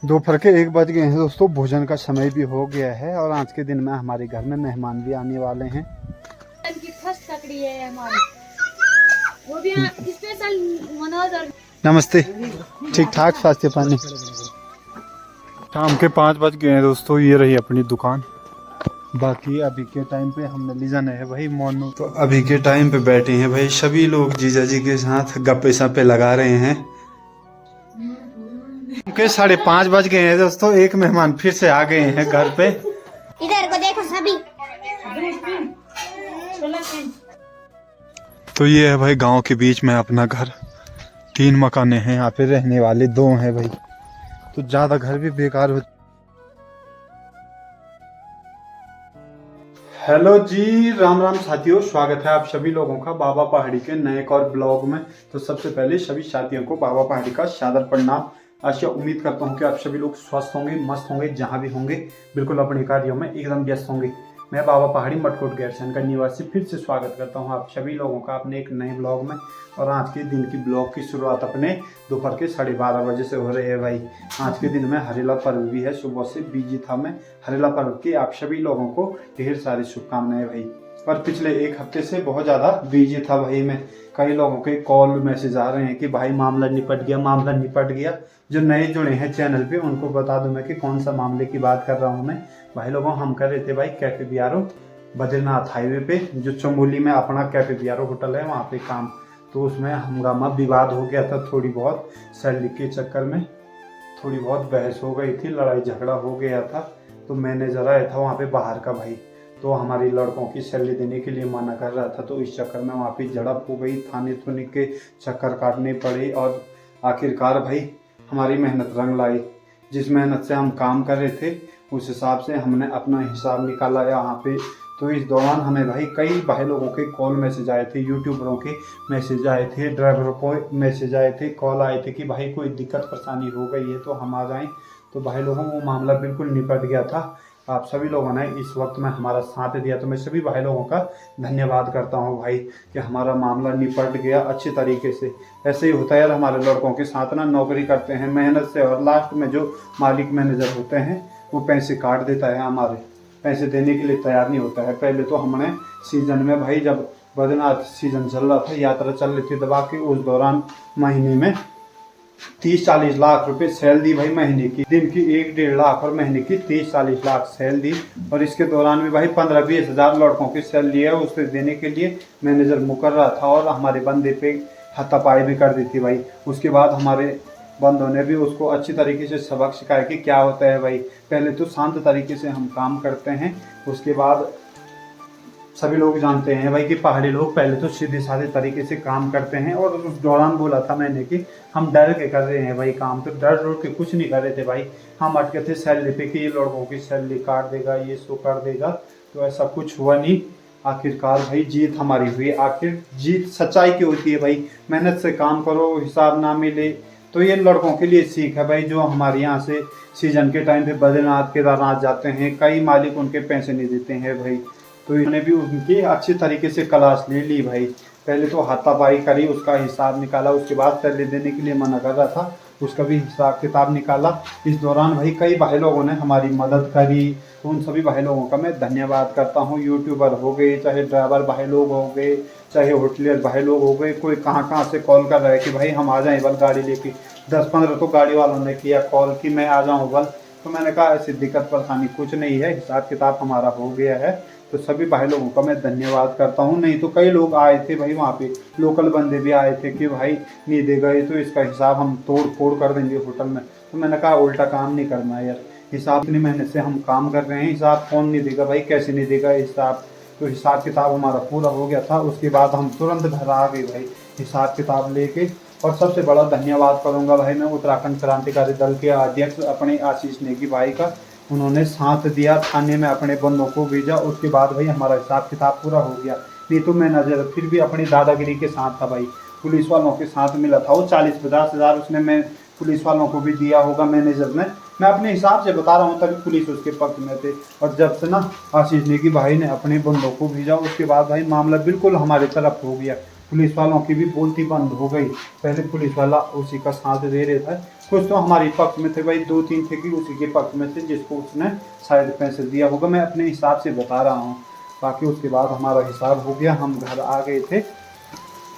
दोपहर के 1 बज गए हैं दोस्तों। भोजन का समय भी हो गया है और आज के दिन में हमारे घर में मेहमान भी आने वाले हैं। की फर्स्ट ककड़ी है हमारी, वो भी स्पेशल मनोज और नमस्ते। ठीक ठाक स्वास्थ्य पानी। शाम के 5 बज गए हैं दोस्तों। ये रही अपनी दुकान। बाकी अभी के टाइम पे हमने ली जाना है भाई मोनू। तो अभी के टाइम पे बैठे हैं भाई सभी लोग जीजा जी के साथ गप्पे सप्पे लगा रहे हैं। 5:30 बज गए हैं दोस्तों। एक मेहमान फिर से आ गए हैं घर पे। इधर को देखो सभी। तो ये है भाई गांव के बीच में अपना घर। 3 मकाने हैं यहाँ पे, रहने वाले 2 हैं भाई, तो ज्यादा घर भी बेकार हो। हेलो जी, राम राम साथियों, स्वागत है आप सभी लोगों का बाबा पहाड़ी के नए एक और ब्लॉग में। तो सबसे पहले सभी साथियों को बाबा पहाड़ी का सादर प्रणाम। आशा उम्मीद करता हूँ कि आप सभी लोग स्वस्थ होंगे, मस्त होंगे, जहाँ भी होंगे बिल्कुल अपने कार्यों में एकदम व्यस्त होंगे। मैं बाबा पहाड़ी मटकोट गैरसैंण का निवासी फिर से स्वागत करता हूँ आप सभी लोगों का अपने एक नए ब्लॉग में। और आज के दिन की ब्लॉग की शुरुआत अपने दोपहर के 12:30 बजे से हो रही है भाई। आज के दिन में हरेला पर्व भी है। सुबह से बिजी था मैं। हरेला पर्व की आप सभी लोगों को ढेर सारी शुभकामनाएं भाई। और पिछले 1 हफ्ते से बहुत ज़्यादा बिजी था भाई मैं। कई लोगों के कॉल मैसेज आ रहे हैं कि भाई मामला निपट गया, मामला निपट गया। जो नए जुड़े हैं चैनल पे उनको बता दूं मैं कि कौन सा मामले की बात कर रहा हूं मैं। भाई लोगों, हम कर रहे थे भाई कैफे बियारो बद्रीनाथ हाईवे पे, जो चमोली में अपना कैफे बियारो होटल है वहाँ पे काम। तो उसमें हंगामा विवाद हो गया था, थोड़ी बहुत सैलरी के चक्कर में थोड़ी बहुत बहस हो गई थी, लड़ाई झगड़ा हो गया था। तो मैनेजर आया था वहाँ पे बाहर का भाई, तो हमारी लड़कों की सैलरी देने के लिए मना कर रहा था। तो इस चक्कर में वहाँ पे झड़प हो गई, थाने थुने के चक्कर काटने पड़े और आखिरकार भाई हमारी मेहनत रंग लाई। जिस मेहनत से हम काम कर रहे थे उस हिसाब से हमने अपना हिसाब निकाला यहाँ पे। तो इस दौरान हमें भाई कई भाई लोगों के कॉल मैसेज आए थे, यूट्यूबरों के मैसेज आए थे, ड्राइवरों को मैसेज आए थे, कॉल आए थे कि भाई कोई दिक्कत परेशानी हो गई है तो हम आ जाएं। तो भाई लोगों वो मामला बिल्कुल निपट गया था। आप सभी लोगों ने इस वक्त में हमारा साथ दिया, तो मैं सभी भाई लोगों का धन्यवाद करता हूं भाई कि हमारा मामला निपट गया अच्छे तरीके से। ऐसे ही होता है यार, हमारे लड़कों के साथ ना नौकरी करते हैं मेहनत से, और लास्ट में जो मालिक मैनेजर होते हैं वो पैसे काट देता है, हमारे पैसे देने के लिए तैयार नहीं होता है। पहले तो हमने सीजन में भाई, जब बद्रीनाथ सीजन चल रहा था, यात्रा चल रही थी दबा के, उस दौरान महीने में 30-40 लाख रुपए सेल दी भाई महीने की। दिन की 1-1.5 लाख और महीने की 30-40 लाख सेल दी। और इसके दौरान भी भाई 15-20 हज़ार लड़कों की सेल लिया, उससे देने के लिए मैनेजर मुकर रहा था और हमारे बंदे पे हाथापाई भी कर दी थी भाई। उसके बाद हमारे बंदों ने भी उसको अच्छी तरीके से सबक सिखाया कि क्या होता है भाई। पहले तो शांत तरीके से हम काम करते हैं, उसके बाद सभी लोग जानते हैं भाई कि पहाड़ी लोग पहले तो सीधे साधे तरीके से काम करते हैं। और उस दौरान बोला था मैंने कि हम डर के कर रहे हैं भाई काम, तो डर डर के कुछ नहीं कर रहे थे भाई। हम अटके थे सैलरी पे कि ये लड़कों की सैलरी काट देगा, ये सो कर देगा, तो ऐसा कुछ हुआ नहीं। आखिरकार भाई जीत हमारी हुई। आखिर जीत सच्चाई की होती है भाई। मेहनत से काम करो, हिसाब ना मिले तो ये लड़कों के लिए सीख है भाई। जो हमारे यहाँ से सीजन के टाइम पे बद्रीनाथ केदारनाथ जाते हैं, कई मालिक उनके पैसे नहीं देते हैं भाई। तो इन्होंने भी उनकी अच्छी तरीके से क्लास ले ली भाई। पहले तो हाथापाई करी, उसका हिसाब निकाला, उसके बाद सैलरी देने के लिए मना कर रहा था, उसका भी हिसाब किताब निकाला। इस दौरान भाई कई भाई लोगों ने हमारी मदद करी, तो उन सभी भाई लोगों का मैं धन्यवाद करता हूँ। यूट्यूबर हो गए, चाहे ड्राइवर भाई लोग हो गए, चाहे होटलियर भाई लोग हो गए, कोई कहाँ कहाँ से कॉल कर रहा है कि भाई हम आ जाएं बल गाड़ी लेके। 10-15 तो गाड़ी वालों ने किया कॉल कि मैं आ जाऊँ बल। तो मैंने कहा ऐसी दिक्कत परेशानी कुछ नहीं है, हिसाब किताब हमारा हो गया है। तो सभी भाई लोगों का मैं धन्यवाद करता हूँ। नहीं तो कई लोग आए थे भाई वहाँ पे, लोकल बंदे भी आए थे कि भाई नहीं दे गए तो इसका हिसाब हम तोड़ फोड़ कर देंगे होटल में। तो मैंने कहा उल्टा काम नहीं करना है यार, हिसाब इतनी मेहनत से हम काम कर रहे हैं, हिसाब कौन नहीं देगा भाई, कैसे नहीं देगा हिसाब। तो हिसाब किताब हमारा पूरा हो गया था। उसके बाद हम तुरंत घर आ गए भाई हिसाब किताब लेके। और सबसे बड़ा धन्यवाद करूँगा भाई मैं उत्तराखंड क्रांतिकारी दल के अध्यक्ष अपने आशीष नेगी भाई का। उन्होंने साथ दिया, थाने में अपने बंदों को भेजा, उसके बाद भाई हमारा हिसाब किताब पूरा हो गया। नहीं तो मैनेजर फिर भी अपनी दादागिरी के साथ था भाई, पुलिस वालों के साथ मिला था वो 40-50 हज़ार उसने मैं पुलिस वालों को भी दिया होगा मैनेजर ने। मैं अपने हिसाब से बता रहा हूँ, तभी पुलिस उसके पक्ष में थे। और जब से ना आशीष नेगी भाई ने अपने बंदों को भेजा, उसके बाद भाई मामला बिल्कुल हमारी तरफ हो गया। पुलिस वालों की भी बोलती बंद हो गई। पहले पुलिस वाला उसी का साथ दे रहे थे, कुछ तो हमारे पक्ष में थे भाई, 2-3 थे कि उसी के पक्ष में थे जिसको उसने शायद पैसे दिया होगा, मैं अपने हिसाब से बता रहा हूँ। बाकी उसके बाद हमारा हिसाब हो गया, हम घर आ गए थे।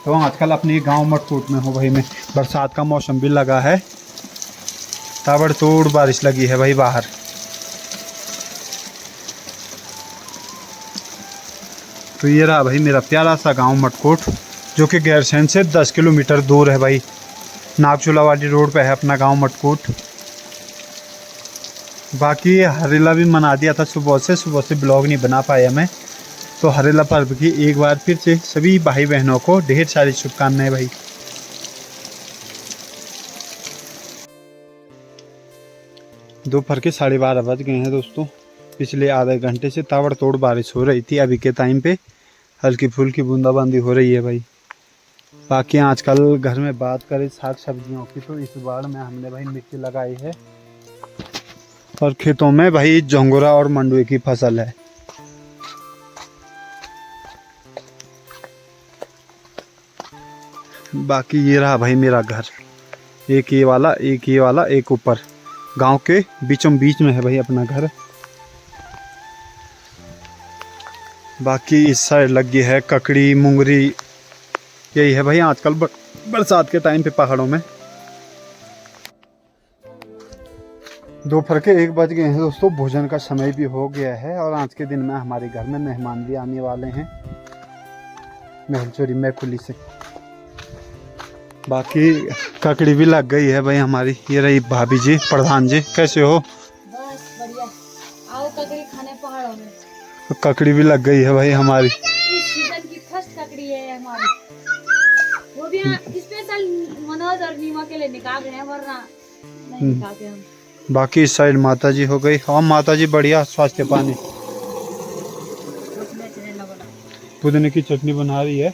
तो आजकल अपने गांव मटकूट में हो भाई मैं, बरसात का मौसम भी लगा है, ताबड़तोड़ बारिश लगी है भाई बाहर। तो ये रहा भाई मेरा प्यारा सा गांव मटकूट, जो कि गैरसैंण से 10 किलोमीटर दूर है भाई। नागचूला वाली रोड पे है अपना गांव मटकूट। बाकी हरेला भी मना दिया था सुबह से ब्लॉग नहीं बना पाया मैं। तो हरेला पर्व की एक बार फिर से सभी भाई बहनों को ढेर सारी शुभकामनाएं भाई। दोपहर के 12:30 बज गए हैं दोस्तों। पिछले आधे घंटे से ताबड़तोड़ बारिश हो रही थी, अभी के टाइम पे हल्की फुल्की बूंदाबांदी हो रही है भाई। बाकी आजकल घर में बात करें साग सब्जियों की, तो इस बार में हमने भाई मिर्ची लगाई है और खेतों में भाई जोंगरा और मंडुए की फसल है। बाकी ये रहा भाई मेरा घर, एक ये वाला एक ऊपर, गांव के बीचों बीच में है भाई अपना घर। बाकी इस साइड लगी है ककड़ी मुंगरी, यही है भाई आजकल बरसात के टाइम पे पहाड़ों में। दोपहर के 1 बज गए हैं दोस्तों, भोजन का समय भी हो गया है और आज के दिन में हमारे घर में मेहमान भी आने वाले हैं महलचोरी मैखुली से। बाकी ककड़ी भी लग गई है भाई हमारी। ये रही भाभी जी, प्रधान जी, कैसे हो? बस बढ़िया, आओ ककड़ी खाने पहाड़ों में। ककड़ी भी लग गई है भाई हमारी, इस सीजन की फर्स्ट ककड़ी है हमारी, वो भी स्पेशल मनोज और नीमा के लिए निकाल रहे हैं, वरना नहीं निकालते हम। बाकी इस साइड माता जी हो गई। हाँ माता जी बढ़िया, स्वास्थ्य पानी, पुदीने की चटनी बना रही है।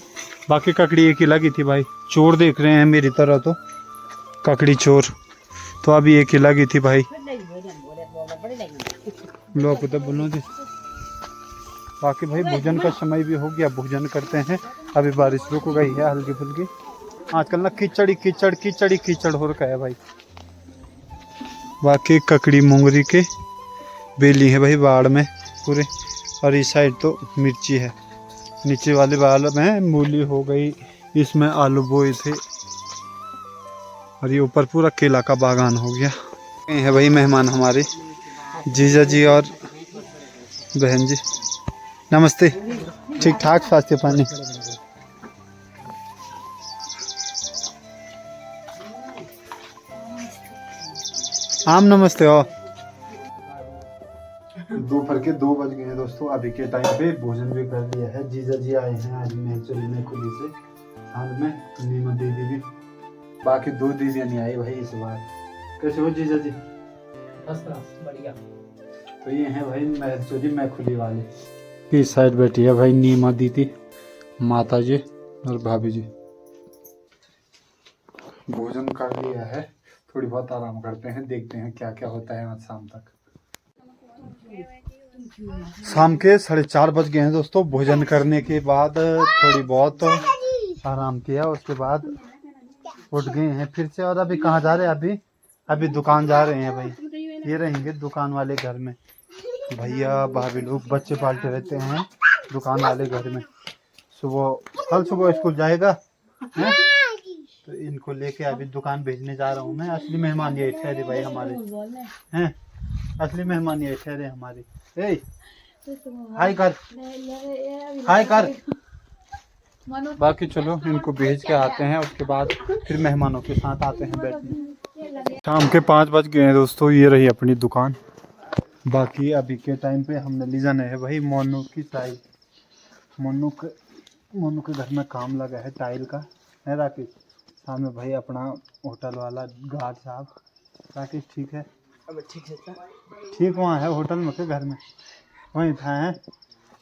बाकी ककड़ी एक ही लगी थी भाई, चोर देख रहे हैं मेरी तरह, तो ककड़ी चोर तो अभी एक ही लगी थी भाई। लो तो बोलो जी। बाकी भाई भोजन का समय भी हो गया, भोजन करते हैं। अभी बारिश रुक गई है हल्की फुल्की। आजकल ना कीचड़ हो रखा है भाई। बाकी ककड़ी मुंगरी के बेली है भाई बाड़ में पूरे, और इस साइड तो मिर्ची है। नीचे वाले बाल में मूली हो गई, इसमें आलू बोए थे, और ये ऊपर पूरा केला का बागान हो गया। ये है भाई मेहमान हमारे, जीजा जी और बहन जी। नमस्ते। ठीक ठाक स्वास्थ्य पानी? आम नमस्ते हो। दोपहर के 2 बज गए हैं दोस्तों, अभी के टाइम पे भोजन भी कर लिया है। जीजा जी आए हैं आज महलचोरी मैखुली से, साथ में नीमा दीदी भी। बाकी 2 दीदियाँ नहीं आई भाई इस बार। कैसे हो जीजा जी? बढ़िया। तो ये है भाई महलचोरी मैखुली वाले। इस साइड बैठी है भाई नीमा दीदी, माता जी और भाभी जी। भोजन कर लिया है, थोड़ी बहुत आराम करते हैं, देखते हैं क्या क्या होता है आज शाम तक। शाम के 4:30 बज गए हैं दोस्तों। भोजन करने के बाद थोड़ी बहुत आराम किया, उसके बाद उठ गए हैं फिर से। और अभी कहाँ जा रहे हैं? अभी दुकान जा रहे हैं भाई। ये रहेंगे दुकान वाले घर में, भैया भाभी लोग बच्चे पालते रहते हैं दुकान वाले घर में। कल सुबह स्कूल जाएगा है? तो इनको लेके अभी दुकान भेजने जा रहा हूँ मैं। असली मेहमान ये ठहरे भाई हमारे हैं, असली मेहमान ये ठहरे हमारे। हाय कर, हाय कर। बाकी चलो इनको भेज के आते हैं, उसके बाद फिर मेहमानों के साथ आते हैं बैठने। शाम के 5 बज गए हैं दोस्तों, ये रही अपनी दुकान। बाकी अभी के टाइम पे हमने ली जाना है भाई मोनू की टाइल। मोनू के घर में काम लगा है टाइल का, है राकेश? सामने भाई अपना होटल वाला गार्ड साहब। राकेश ठीक है? अब ठीक है, ठीक वहाँ है होटल में के घर में वहीं था है?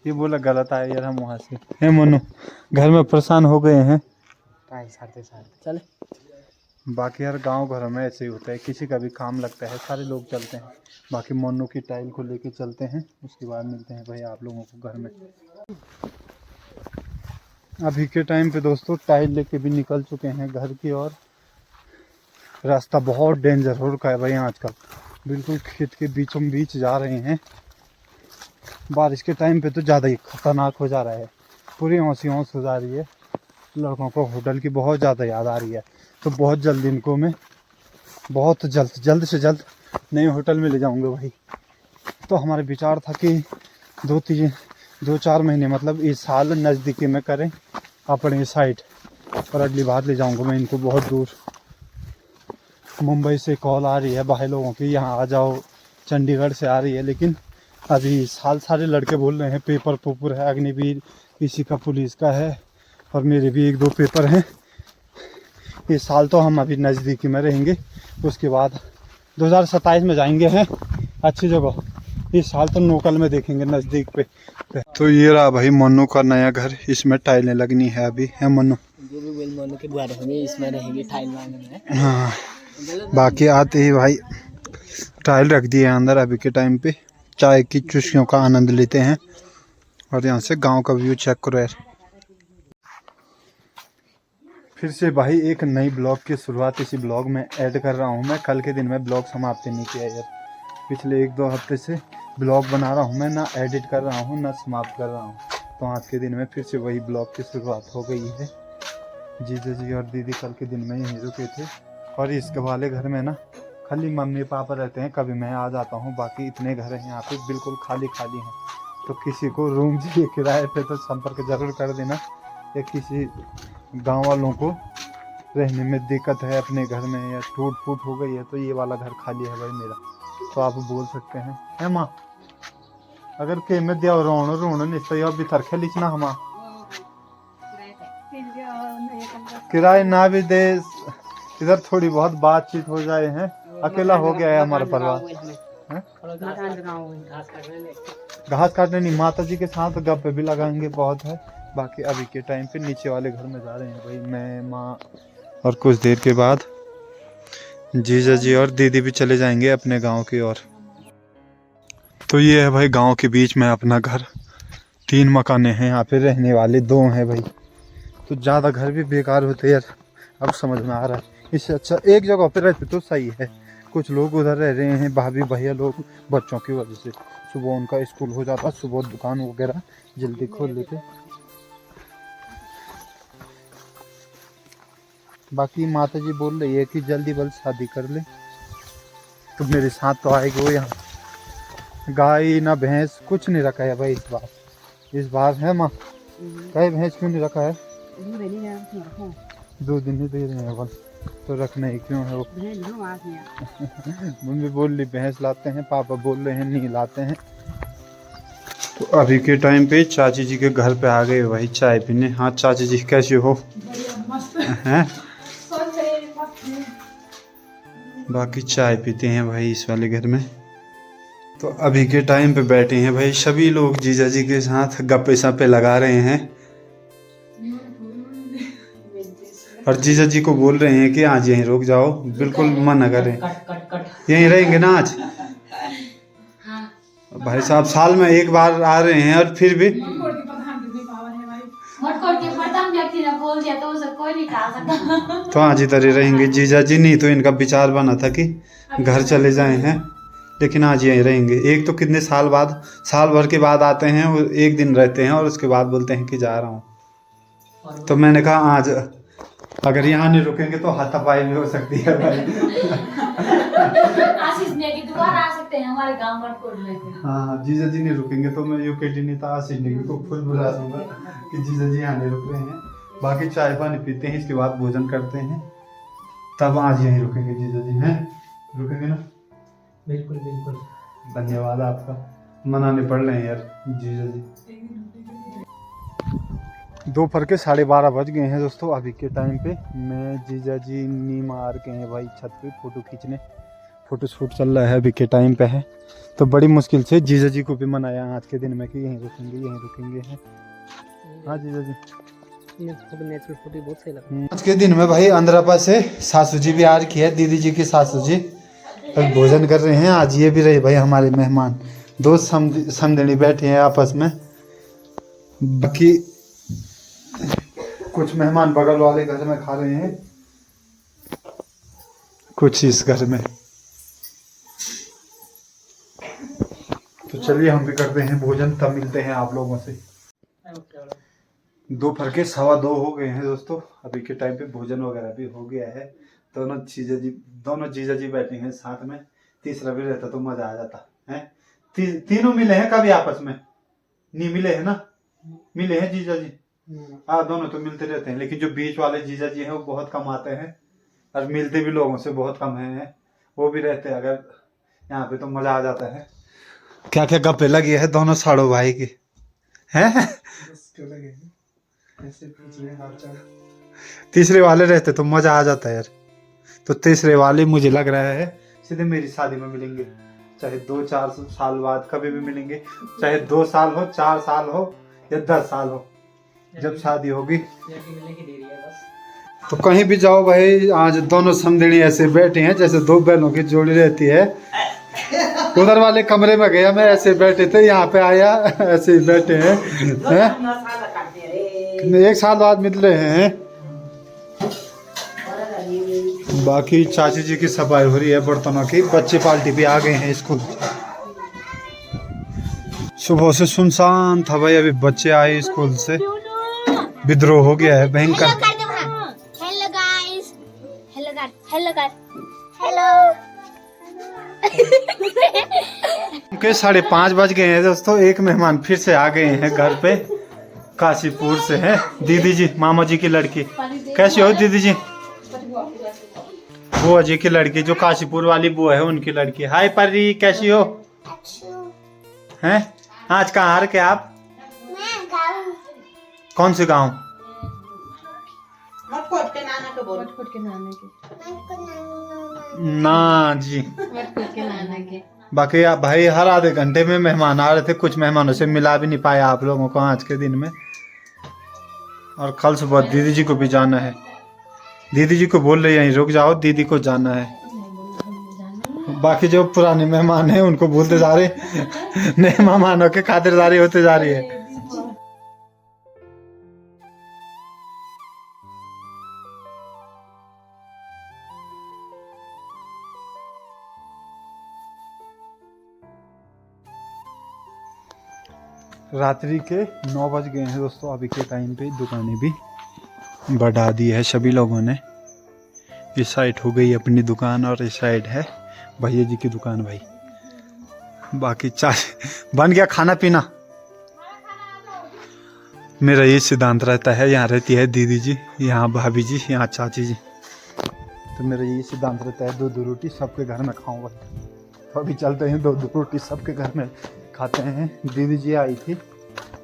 ये बोला गलत आया यार, हम वहाँ से है। मोनू घर में परेशान हो गए हैं साथ चले। बाकी यार गांव घरों में ऐसे ही होता है, किसी का भी काम लगता है सारे लोग चलते हैं। बाकी मोनू की टाइल को लेके चलते हैं, उसके बाद मिलते हैं भाई आप लोगों को घर में। अभी के टाइम पे दोस्तों टाइल लेके भी निकल चुके हैं घर की ओर। रास्ता बहुत डेंजर हो रखा है भाई आजकल, बिल्कुल खेत के बीचों बीच जा रहे हैं। बारिश के टाइम पे तो ज़्यादा ही खतरनाक हो जा रहा है, पूरी हौसी हौस हो जा रही है। लड़कों को होटल की बहुत ज़्यादा याद आ रही है, तो बहुत जल्द इनको मैं बहुत जल्द से जल्द नए होटल में ले जाऊंगा भाई। तो हमारे विचार था कि 2-4 महीने मतलब इस साल नज़दीकी में करें अपने साइड, और अगली बार ले जाऊंगा मैं इनको बहुत दूर। मुंबई से कॉल आ रही है भाई लोगों की, यहाँ आ जाओ, चंडीगढ़ से आ रही है, लेकिन अभी साल सारे लड़के बोल रहे हैं पेपर पुपर है, अग्निवीर किसी का पुलिस का है, और मेरे भी 1-2 पेपर हैं। इस साल तो हम अभी नज़दीकी में रहेंगे, उसके बाद 2027 में जाएंगे हैं अच्छी जगह। इस साल तो लोकल में देखेंगे नज़दीक पे। तो ये रहा भाई मन्नू का नया घर, इसमें टाइलें लगनी है अभी, है मन्नू? जो भी वेल मनु के द्वार होंगे इसमें रहेंगे टाइल मांगने में। हाँ, बाकी आते ही भाई टाइल रख दिए अंदर। अभी के टाइम पे चाय की चुस्कियों का आनंद लेते हैं, और यहाँ से गांव का व्यू चेक करो यार। फिर से भाई एक नई ब्लॉग की शुरुआत इसी ब्लॉग में ऐड कर रहा हूँ मैं। कल के दिन में ब्लॉग समाप्ति नहीं किया यार, पिछले 1-2 हफ्ते से ब्लॉग बना रहा हूँ मैं, ना एडिट कर रहा हूँ ना समाप्त कर रहा हूँ। तो आज के दिन में फिर से वही ब्लॉग की शुरुआत हो गई है। जीजा जी और दीदी कल के दिन में यहीं रुके थे, और इसके वाले घर में ना खाली मम्मी पापा रहते हैं, कभी मैं आ जाता हूँ, बाकी इतने घर हैं यहाँ पे बिल्कुल खाली खाली हैं। तो किसी को रूम चाहिए किराए पे तो संपर्क जरूर कर देना, या किसी गांव वालों को रहने में दिक्कत है अपने घर में, या टूट फूट हो गई है, तो ये वाला घर खाली है भाई मेरा, तो आप बोल सकते हैं। है माँ, अगर के में दिया रोण नहीं सही अभी तरखे लिखना हम किराए ना भी दे, इधर थोड़ी बहुत बातचीत हो जाए हैं। अकेला हो गया है हमारा परिवार। घास काटने नहीं, माता जी के साथ गप भी लगाएंगे बहुत है। बाकी अभी के टाइम पे नीचे वाले घर में जा रहे हैं भाई, मैं, माँ, और कुछ देर के बाद जीजा जी और दीदी भी चले जाएंगे अपने गांव की ओर। तो ये है भाई गांव के बीच में अपना घर, 3 मकाने हैं यहाँ पे, रहने वाले 2 हैं भाई। तो ज़्यादा घर भी बेकार होते यार, अब समझ में आ रहा है। इससे अच्छा एक जगह पे रहते तो सही है। कुछ लोग उधर रह रहे हैं, भाभी भैया लोग, बच्चों की वजह से सुबह उनका स्कूल हो जाता, सुबह दुकान वगैरह जल्दी खोल लेते। बाकी माता जी बोल रही है कि जल्दी बल शादी कर ले, तो मेरे साथ तो आएगी वो। यहाँ गाय ना भैंस कुछ नहीं रखा है भाई इस बार है माँ? गाय भैंस क्यों नहीं रखा है? 2 दिन ही दे रहे हैं बल, तो रखना ही क्यों है वो? मम्मी बोल रही भैंस लाते हैं, पापा बोल रहे हैं नहीं लाते हैं। तो अभी के टाइम पे चाची जी के घर पे आ गए भाई चाय पीने। हाँ चाची जी कैसे हो? हैं? बाकी चाय पीते हैं भाई इस वाले घर में। तो अभी के टाइम पे बैठे हैं भाई सभी लोग जीजा जी के साथ, गप्पे सप्पे लगा रहे हैं, और जीजा जी को बोल रहे हैं कि आज यहीं रुक जाओ, बिल्कुल मना करें, यहीं रहेंगे ना आज। भाई साहब साल में 1 बार आ रहे हैं, और फिर भी तो आज इधर ही रहेंगे जीजा जी। नहीं तो इनका विचार बना था कि घर चले जाए हैं, लेकिन आज यहीं रहेंगे। एक तो कितने साल भर के बाद आते हैं, 1 दिन रहते हैं और उसके बाद बोलते हैं कि जा रहा हूँ। तो मैंने कहा आज अगर यहाँ नहीं रुकेंगे तो हाथापाई भी हो सकती है भाई। आशीष नेगी दोबारा आ सकते हैं हमारे गांव गढ़कोट में। हाँ जीजा जी नहीं रुकेंगे तो मैं यूकेटी नहीं था आशीष नेगी को खुद बुला दूंगा कि जीजा जी यहाँ नहीं रुक रहे हैं। बाकी चाय पानी पीते हैं, इसके बाद भोजन करते हैं, तब आज यहीं रुकेंगे जीजा जी। हैं रुकेंगे ना? बिल्कुल बिल्कुल। धन्यवाद आपका, मनाने पड़ रहे हैं यार जीजा जी। दोपहर के 12:30 बज गए हैं दोस्तों अभी के टाइम पे। मैं जीजा जी नीम आर के हैं भाई छत पे फोटो खींचने, फोटो शूट चल रहा है अभी के टाइम पे है। तो बड़ी मुश्किल से जीजा जी को भी मनाया आज के दिन में कि यहीं रुकेंगे हैं। हाँ जीजा जी नेचुरल फोटो बहुत सही लगा। आज के दिन में भाई अंदरापा से सासू जी भी आ रखी है, दीदी जी की सासू जी अब भोजन कर रहे हैं। आज ये भी रहे भाई हमारे मेहमान, 2 समधनी बैठे हैं आपस में। बाकी कुछ मेहमान बगल वाले घर में खा रहे हैं, कुछ इस घर में। तो चलिए हम भी करते हैं भोजन, तब मिलते हैं आप लोगों से। दोपहर के 2:15 हो गए हैं दोस्तों। अभी के टाइम पे भोजन वगैरह भी हो गया है। दोनों जीजा जी बैठे हैं साथ में। तीसरा भी रहता तो मजा आ जाता है। तीनों मिले हैं कभी आपस में? नहीं मिले हैं ना? मिले हैं जीजा जी? हाँ, दोनों तो मिलते रहते हैं, लेकिन जो बीच वाले जीजा जी हैं वो बहुत कम आते हैं और मिलते भी लोगों से बहुत कम हैं। वो भी रहते हैं अगर यहाँ पे तो मजा आ जाता है। क्या क्या गप्पे लगी है दोनों साड़ो भाई की हैं। तीसरे वाले रहते तो मजा आ जाता है यार। तो तीसरे वाले मुझे लग रहा है सीधे मेरी शादी में मिलेंगे, चाहे 2-4 साल बाद कभी भी मिलेंगे, चाहे 2 साल हो, 4 साल हो या 10 साल हो, जब शादी होगी। तो कहीं भी जाओ भाई, आज दोनों समझनी ऐसे बैठे हैं जैसे 2 बैलों की जोड़ी रहती है। उधर वाले कमरे में गया मैं, ऐसे बैठे थे, यहाँ पे आया ऐसे ही बैठे हैं। 1 साल बाद मिल रहे हैं। बाकी चाची जी की सफाई हो रही है बर्तनों की। बच्चे पार्टी भी आ गए हैं स्कूल। सुबह से सुनसान था भाई, अभी बच्चे आए स्कूल से। विद्रोह हो गया है भयंकर। Hello guys, hello. के 5:30 बज गए हैं दोस्तों। एक मेहमान फिर से आ गए हैं घर पे, काशीपुर से है। दीदी जी, मामा जी की लड़की। कैसी हो दीदी जी? बुआ जी की लड़की, जो काशीपुर वाली बुआ है उनकी लड़की। हाय परी, कैसी हो? हैं? आज कहाँ आ रखे आप? कौन से गाँव? ना जी। बाकी आप भाई हर आधे घंटे में मेहमान आ रहे थे। कुछ मेहमानों से मिला भी नहीं पाया आप लोगों को आज के दिन में। और कल सुबह दीदी जी को भी जाना है। दीदी जी को बोल रही है रुक जाओ, दीदी को जाना है। बाकी जो पुराने मेहमान हैं उनको भूलते जा रहे, नए मेहमानों के खातिरदारी होते जा रही है। रात्रि के 9 बज गए हैं दोस्तों। अभी के टाइम पे दुकानें भी बढ़ा दी है सभी लोगों ने। इस साइड हो गई अपनी दुकान और इस साइड है भैया जी की दुकान भाई। बाकी चाय बन गया, खाना पीना। मेरा ये सिद्धांत रहता है, यहाँ रहती है दीदी जी, यहाँ भाभी जी, यहाँ चाची जी। तो मेरा ये सिद्धांत रहता है 2-2 रोटी सबके घर में खाऊं भाई। तो अभी चलते हैं 2-2 रोटी सबके घर में खाते हैं। दीदी जी आई थी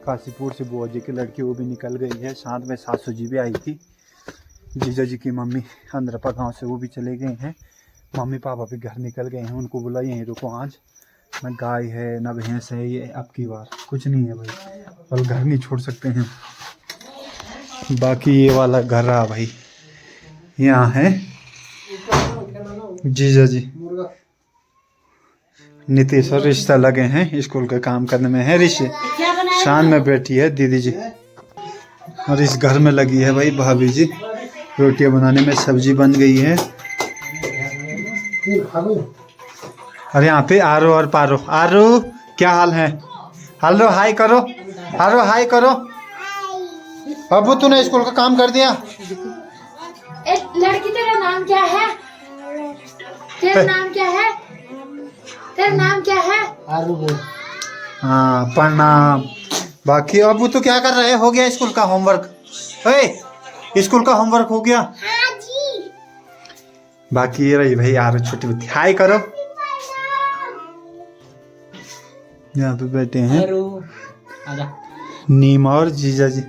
काशीपुर से, बुआ जी की लड़की, वो भी निकल गई है। साथ में सासू जी भी आई थी। जीजा जी की मम्मी अंदरपा गांव से, वो भी चले गए हैं। मम्मी पापा भी घर निकल गए हैं। उनको बोला यहीं रुको, आज ना गाय है ना भैंस है, ये अब की बार कुछ नहीं है भाई, और घर नहीं छोड़ सकते हैं। बाकी ये वाला घर रहा भाई, यहाँ है जीजा जी। नीतीश और रिश्ता लगे हैं, स्कूल का काम करने में है। ऋषि शान में बैठी है दीदी जी, और इस घर में लगी है भाई भाभी जी। रोटियां बनाने में सब्जी बन गई है। और यहाँ पे आरो और पारो। आरो क्या हाल है? हेलो हाय करो, आरो हाय करो। अबू तूने स्कूल का काम कर दिया? लड़की तेरा नाम क्या है? तेरा नाम क्या है? तेरा नाम क्या है? हाँ प्रणाम। बाकी अबू तो क्या कर रहे? हो गया स्कूल का होमवर्क? स्कूल का होमवर्क हो गया? हाँ जी। बाकी ये रही भाई यार छोटी बच्ची। हाय करो। यहाँ पे बैठे हैं नीमा और जीजा जी,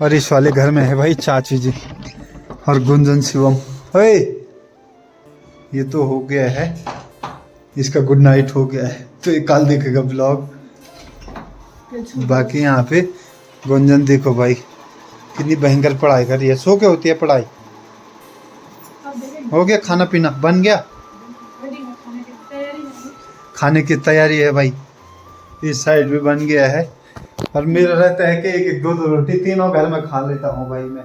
और इस वाले घर में है भाई चाची जी और गुंजन शिवम। ये तो हो गया है, इसका गुड नाइट हो गया है, तो ये कल देखेगा ब्लॉग। बाकी यहाँ पे गुंजन देखो भाई कितनी भयंकर पढ़ाई कर रही है। सो के होती है पढ़ाई। हो गया खाना पीना? बन गया? खाने की तैयारी है भाई। इस साइड भी बन गया है। और मेरा रहता है कि 1-2 रोटी तीनों घर में खा लेता हूँ भाई मैं।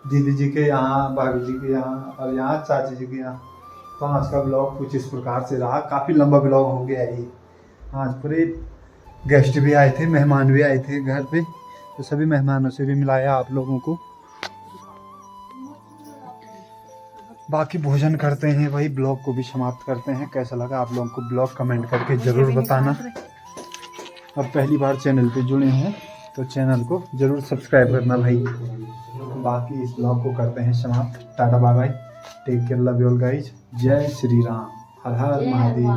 दीदी जी के यहाँ, भाभी जी के यहाँ और यहाँ चाची जी के यहाँ। तो आज का ब्लॉग कुछ इस प्रकार से रहा, काफ़ी लंबा ब्लॉग हो गया ये। आज पूरे गेस्ट भी आए थे, मेहमान भी आए थे घर पे, तो सभी मेहमानों से भी मिलाया आप लोगों को। बाकी भोजन करते हैं, वही ब्लॉग को भी समाप्त करते हैं। कैसा लगा आप लोगों को ब्लॉग कमेंट करके ज़रूर बताना। और पहली बार चैनल पे जुड़े हैं तो चैनल को ज़रूर सब्सक्राइब करना भाई। बाकी इस ब्लॉग को करते हैं समाप्त। Tata bye bye, take care, love you all guys. जय श्री राम, हर हर महादेव।